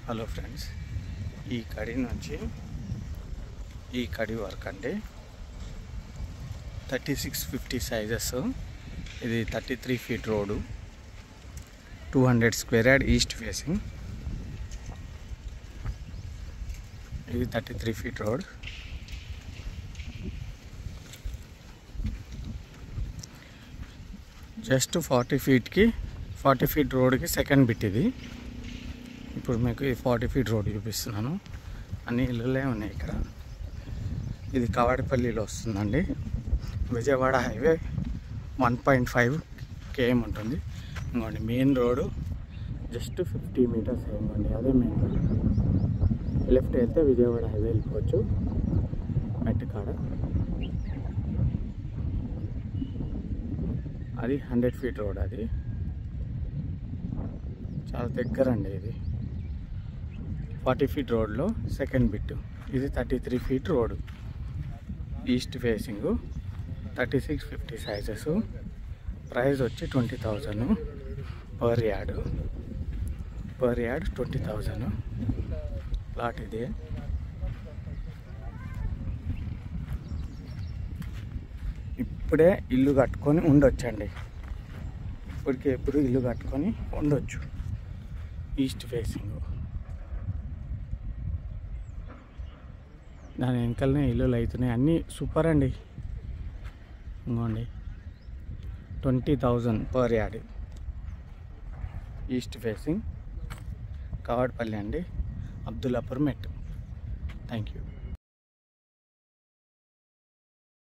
Hello friends, ఈ కడి నుంచి ఈ కడి వరకు అండి 3650 సైజెస్. ఇది 33 feet road, 200 square yard east facing. ఇది 33 ఫీట్ రోడ్. జస్ట్ 40 ఫీట్ రోడ్కి సెకండ్ బిట్ ఇది. ఇప్పుడు మీకు ఈ 40 ఫీట్ రోడ్ చూపిస్తున్నాను. అన్ని ఇళ్ళులే ఉన్నాయి ఇక్కడ. ఇది కవాడిపల్లిలో వస్తుందండి. విజయవాడ హైవే 1.5 km ఉంటుంది. ఇంకోండి మెయిన్ రోడ్డు జస్ట్ 50 మీటర్స్ అయిందండి. అదే మెయిన్ రోడ్. లెఫ్ట్ వెళ్తే విజయవాడ హైవే వెళ్ళిపోవచ్చు. మెట్టుకాడ అది 100 ఫీట్ రోడ్. అది చాలా దగ్గర అండి. ఇది 40 ఫీట్ రోడ్లో సెకండ్ బిట్. ఇది 33 feet road east facing, 3650 sizes. Price వచ్చి 20,000 పర్ యార్డ్. 20,000 ప్లాట్ ఇది. ఇప్పుడే ఇల్లు కట్టుకొని ఉండొచ్చండి. ఎప్పుడు ఇల్లు కట్టుకొని ఉండొచ్చు. ఈస్ట్ ఫేసింగ్, దాని వెనకాలనే ఇల్లులు అవుతున్నాయి. అన్నీ సూపర్ అండి. ఇంకోండి 20,000 per yard. East facing, Kavadipalli అండి, అబ్దుల్లాపూర్ మెట్. Thank you.